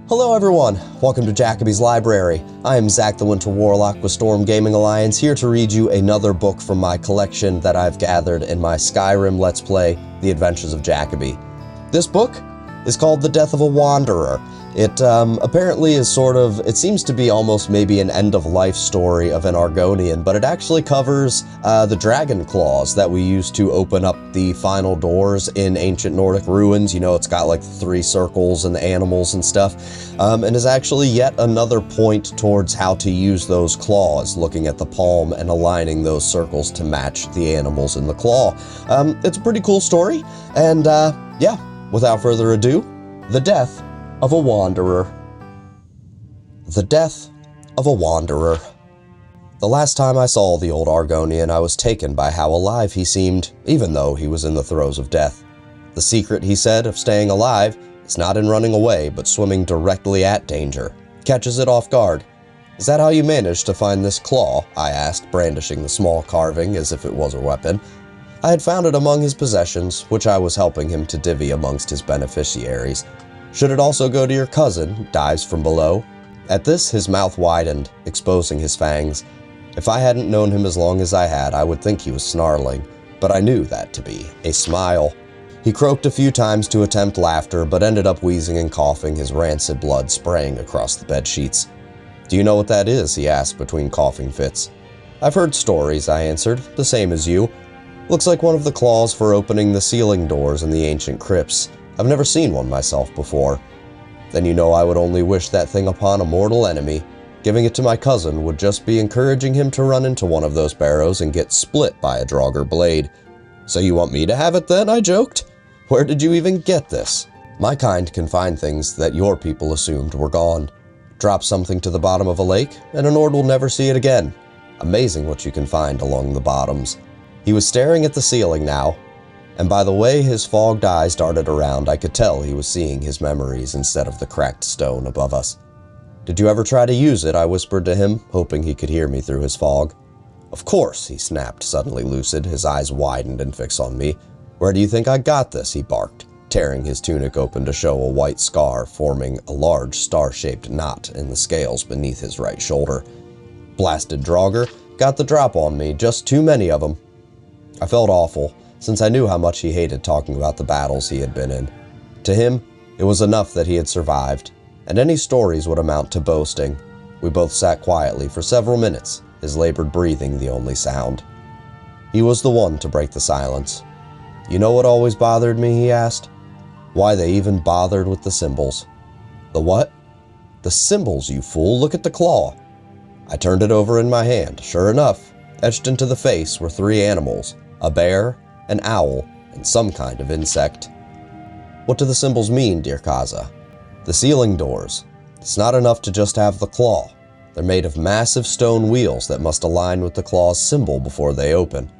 Hello everyone, welcome to Jacoby's Library. I am Zach the Winter Warlock with Storm Gaming Alliance, here to read you another book from my collection that I've gathered in my Skyrim Let's Play, The Adventures of Jacoby. This book is called The Death of a Wanderer. It apparently is it seems to be almost maybe an end-of-life story of an Argonian, but it actually covers the dragon claws that we use to open up the final doors in ancient Nordic ruins. You know, it's got like 3 circles and the animals and stuff, and is actually yet another point towards how to use those claws, looking at the palm and aligning those circles to match the animals in the claw. It's a pretty cool story, and yeah, without further ado, The Death of a Wanderer. The Death of a Wanderer. The last time I saw the old Argonian, I was taken by how alive he seemed, even though he was in the throes of death. The secret, he said, of staying alive is not in running away, but swimming directly at danger. Catches it off guard. Is that how you managed to find this claw? I asked, brandishing the small carving as if it was a weapon. I had found it among his possessions, which I was helping him to divvy amongst his beneficiaries. Should it also go to your cousin, who dives from below? At this, his mouth widened, exposing his fangs. If I hadn't known him as long as I had, I would think he was snarling, but I knew that to be a smile. He croaked a few times to attempt laughter, but ended up wheezing and coughing, his rancid blood spraying across the bed sheets. Do you know what that is? He asked between coughing fits. I've heard stories, I answered, the same as you. Looks like one of the claws for opening the ceiling doors in the ancient crypts. I've never seen one myself before. Then you know I would only wish that thing upon a mortal enemy. Giving it to my cousin would just be encouraging him to run into one of those barrows and get split by a Draugr blade. So you want me to have it then? I joked. Where did you even get this? My kind can find things that your people assumed were gone. Drop something to the bottom of a lake, and a Nord will never see it again. Amazing what you can find along the bottoms. He was staring at the ceiling now, and by the way his fogged eyes darted around, I could tell he was seeing his memories instead of the cracked stone above us. Did you ever try to use it? I whispered to him, hoping he could hear me through his fog. Of course, he snapped, suddenly lucid, his eyes widened and fixed on me. Where do you think I got this? He barked, tearing his tunic open to show a white scar forming a large star-shaped knot in the scales beneath his right shoulder. Blasted Draugr got the drop on me, just too many of them. I felt awful, since I knew how much he hated talking about the battles he had been in. To him, it was enough that he had survived, and any stories would amount to boasting. We both sat quietly for several minutes, his labored breathing the only sound. He was the one to break the silence. You know what always bothered me? He asked. Why they even bothered with the symbols. The what? The symbols, you fool. Look at the claw. I turned it over in my hand. Sure enough, etched into the face were 3 animals, a bear, an owl, and some kind of insect. What do the symbols mean, dear Kaza? The ceiling doors. It's not enough to just have the claw. They're made of massive stone wheels that must align with the claw's symbol before they open.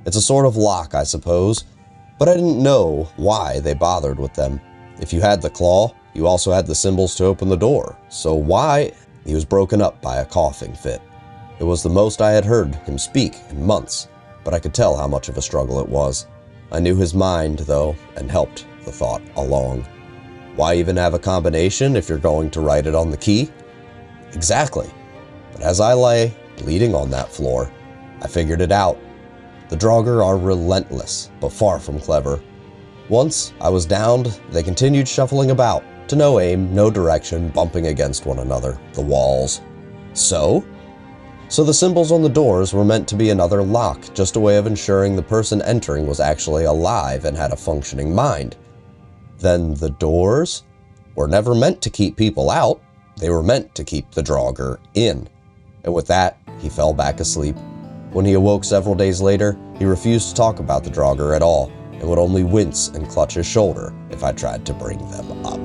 It's a sort of lock, I suppose, but I didn't know why they bothered with them. If you had the claw, you also had the symbols to open the door. So why? He was broken up by a coughing fit. It was the most I had heard him speak in months, but I could tell how much of a struggle it was. I knew his mind, though, and helped the thought along. Why even have a combination if you're going to write it on the key? Exactly. But as I lay, bleeding on that floor, I figured it out. The Draugr are relentless, but far from clever. Once I was downed, they continued shuffling about, to no aim, no direction, bumping against one another, the walls. So the symbols on the doors were meant to be another lock, just a way of ensuring the person entering was actually alive and had a functioning mind. Then the doors were never meant to keep people out, they were meant to keep the Draugr in. And with that, he fell back asleep. When he awoke several days later, he refused to talk about the Draugr at all, and would only wince and clutch his shoulder if I tried to bring them up.